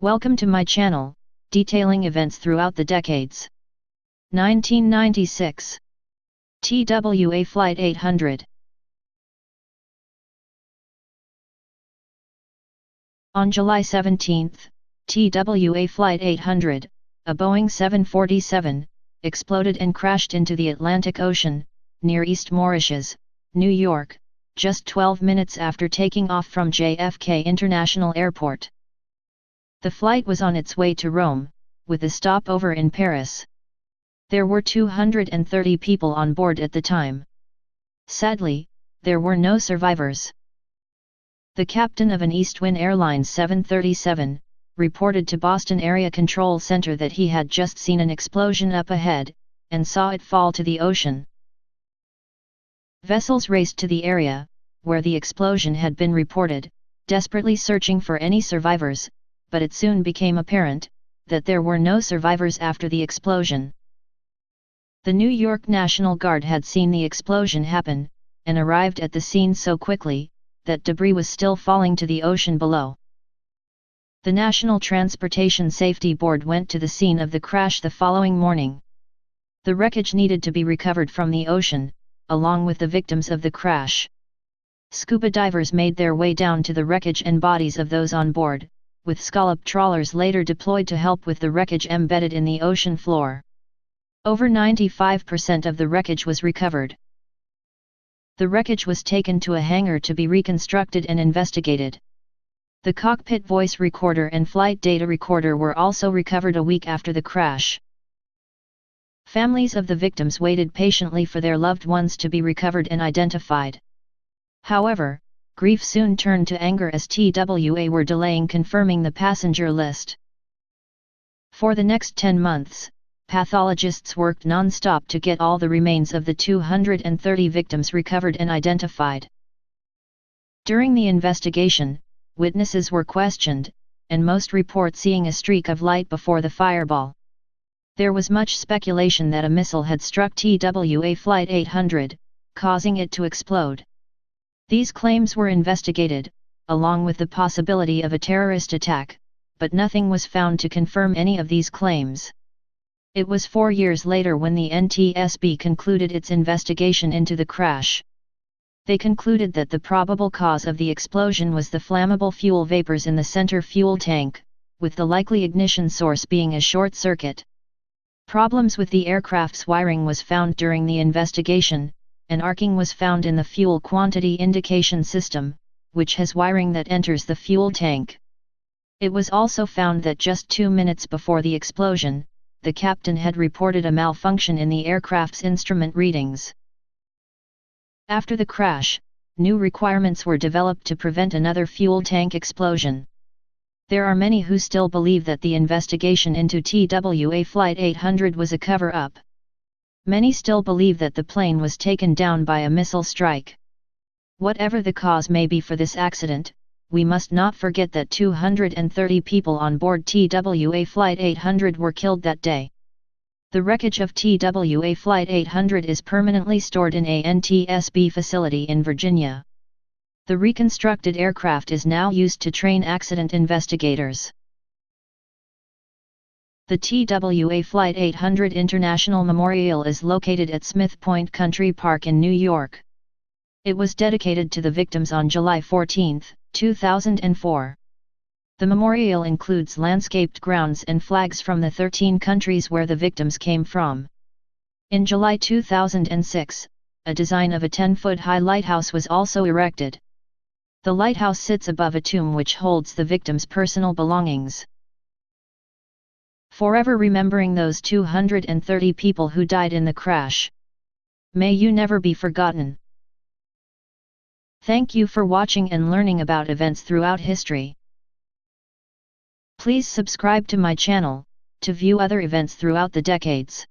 Welcome to my channel, detailing events throughout the decades. 1996. TWA Flight 800. On July 17, TWA Flight 800, a Boeing 747, exploded and crashed into the Atlantic Ocean, near East Mauritius, New York, just 12 minutes after taking off from JFK International Airport. The flight was on its way to Rome, with a stopover in Paris. There were 230 people on board at the time. Sadly, there were no survivors. The captain of an Eastwin Airlines 737, reported to Boston Area Control Center that he had just seen an explosion up ahead, and saw it fall to the ocean. Vessels raced to the area, where the explosion had been reported, desperately searching for any survivors, but it soon became apparent that there were no survivors after the explosion. The New York National Guard had seen the explosion happen, and arrived at the scene so quickly, that debris was still falling to the ocean below. The National Transportation Safety Board went to the scene of the crash the following morning. The wreckage needed to be recovered from the ocean, along with the victims of the crash. Scuba divers made their way down to the wreckage and bodies of those on board, with scallop trawlers later deployed to help with the wreckage embedded in the ocean floor. Over 95% of the wreckage was recovered. The wreckage was taken to a hangar to be reconstructed and investigated. The cockpit voice recorder and flight data recorder were also recovered a week after the crash. Families of the victims waited patiently for their loved ones to be recovered and identified. However, grief soon turned to anger as TWA were delaying confirming the passenger list. For the next 10 months, pathologists worked non-stop to get all the remains of the 230 victims recovered and identified. During the investigation, witnesses were questioned, and most report seeing a streak of light before the fireball. There was much speculation that a missile had struck TWA Flight 800, causing it to explode. These claims were investigated, along with the possibility of a terrorist attack, but nothing was found to confirm any of these claims. It was 4 years later when the NTSB concluded its investigation into the crash. They concluded that the probable cause of the explosion was the flammable fuel vapors in the center fuel tank, with the likely ignition source being a short circuit. Problems with the aircraft's wiring was found during the investigation, and arcing was found in the fuel quantity indication system, which has wiring that enters the fuel tank. It was also found that just 2 minutes before the explosion, the captain had reported a malfunction in the aircraft's instrument readings. After the crash, new requirements were developed to prevent another fuel tank explosion. There are many who still believe that the investigation into TWA Flight 800 was a cover-up. Many still believe that the plane was taken down by a missile strike. Whatever the cause may be for this accident, we must not forget that 230 people on board TWA Flight 800 were killed that day. The wreckage of TWA Flight 800 is permanently stored in a NTSB facility in Virginia. The reconstructed aircraft is now used to train accident investigators. The TWA Flight 800 International Memorial is located at Smith Point Country Park in New York. It was dedicated to the victims on July 14, 2004. The memorial includes landscaped grounds and flags from the 13 countries where the victims came from. In July 2006, a design of a 10-foot-high lighthouse was also erected. The lighthouse sits above a tomb which holds the victims' personal belongings. Forever remembering those 230 people who died in the crash. May you never be forgotten. Thank you for watching and learning about events throughout history. Please subscribe to my channel, to view other events throughout the decades.